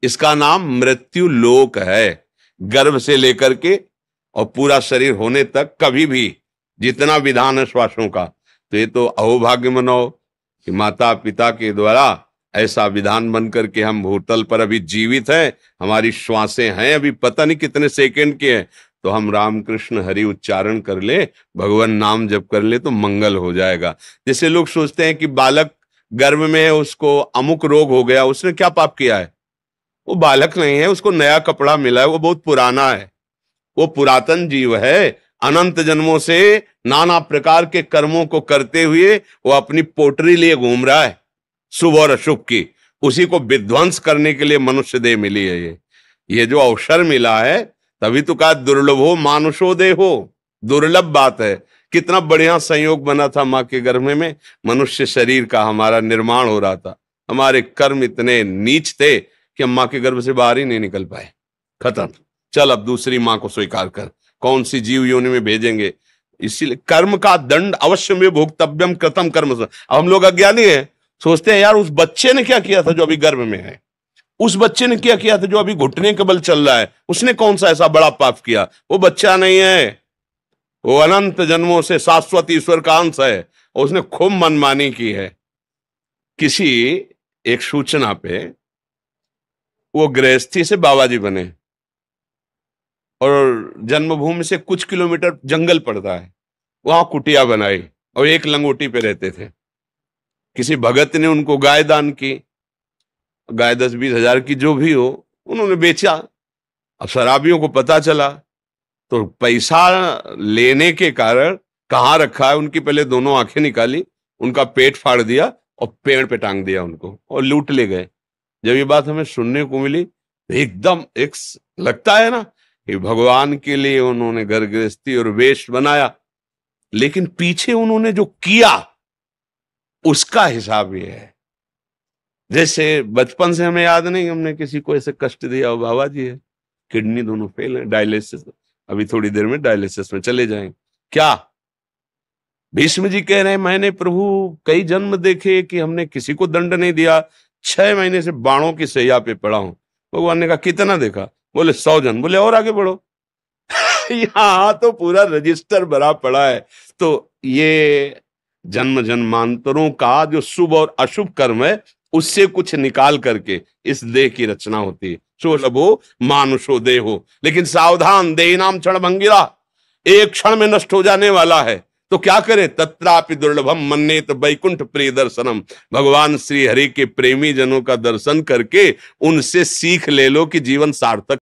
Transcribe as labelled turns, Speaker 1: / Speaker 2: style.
Speaker 1: इसका नाम मृत्यु लोक है। गर्भ से लेकर के और पूरा शरीर होने तक कभी भी जितना विधान है श्वासों का, तो ये तो अहोभाग्य मनाओ कि माता पिता के द्वारा ऐसा विधान बन करके हम भूतल पर अभी जीवित हैं, हमारी श्वासें हैं अभी पता नहीं कितने सेकंड के हैं, तो हम राम कृष्ण हरि उच्चारण कर ले, भगवान नाम जप कर ले तो मंगल हो जाएगा। जैसे लोग सोचते हैं कि बालक गर्भ में है, उसको अमुक रोग हो गया, उसने क्या पाप किया है? वो बालक नहीं है, उसको नया कपड़ा मिला है, वो बहुत पुराना है, वो पुरातन जीव है। अनंत जन्मों से नाना प्रकार के कर्मों को करते हुए वो अपनी पोटरी लिए घूम रहा है, शुभ और अशुभ की, उसी को विध्वंस करने के लिए मनुष्य देह मिली है। ये जो अवसर मिला है, तभी तो कहा दुर्लभो मानुषो देहो, दुर्लभ बात है। कितना बढ़िया संयोग बना था माँ के गर्भ में, मनुष्य शरीर का हमारा निर्माण हो रहा था। हमारे कर्म इतने नीच थे कि हम माँ के गर्भ से बाहर ही नहीं निकल पाए। खत्म, चल अब दूसरी माँ को स्वीकार कर, कौन सी जीव योनि में भेजेंगे। इसीलिए कर्म का दंड अवश्य में भोक्तव्यम कृतम कर्म। अब हम लोग अज्ञानी हैं, सोचते हैं यार उस बच्चे ने क्या किया था जो अभी गर्भ में है, उस बच्चे ने क्या किया था जो अभी घुटने के बल चल रहा है, उसने कौन सा ऐसा बड़ा पाप किया। वो बच्चा नहीं है, वो अनंत जन्मों से शाश्वत ईश्वर का अंश है, और उसने खूब मनमानी की है। किसी एक सूचना पे वो गृहस्थी से बाबा जी बने, और जन्मभूमि से कुछ किलोमीटर जंगल पड़ता है, वहां कुटिया बनाई और एक लंगोटी पे रहते थे। किसी भगत ने उनको गाय दान की, गाय 10-20 हजार की जो भी हो, उन्होंने बेचा। अब शराबियों को पता चला तो पैसा लेने के कारण कहाँ रखा है, उनकी पहले दोनों आंखें निकाली, उनका पेट फाड़ दिया और पेड़ पे टांग दिया उनको, और लूट ले गए। जब ये बात हमें सुनने को मिली तो एकदम एक लगता है ना कि भगवान के लिए उन्होंने घर गृहस्थी और वेश बनाया, लेकिन पीछे उन्होंने जो किया उसका हिसाब ये है। जैसे बचपन से हमें याद नहीं हमने किसी को ऐसे कष्ट दिया हो, बाबा जी है, किडनी दोनों फेल है, डायलिसिस, अभी थोड़ी देर में डायलिसिस में चले जाएंगे। क्या भीष्म जी कह रहे हैं, मैंने प्रभु कई जन्म देखे कि हमने किसी को दंड नहीं दिया, 6 महीने से बाणों की सैया पे पड़ा हूं। भगवान ने कहा कितना देखा? बोले 100 जन्म। बोले और आगे बढ़ो। यहाँ तो पूरा रजिस्टर भरा पड़ा है। तो ये जन्म जन्मांतरों का जो शुभ और अशुभ कर्म है, उससे कुछ निकाल करके इस देह की रचना होती है। शुभ मानुषो देहो, लेकिन सावधान, देह नाम क्षण भंगिरा, एक क्षण में नष्ट हो जाने वाला है। तो क्या करे? तत्रापि दुर्लभम मन्येत वैकुंठ प्रिय दर्शनम। भगवान श्री हरि के प्रेमी जनों का दर्शन करके उनसे सीख ले लो कि जीवन सार्थक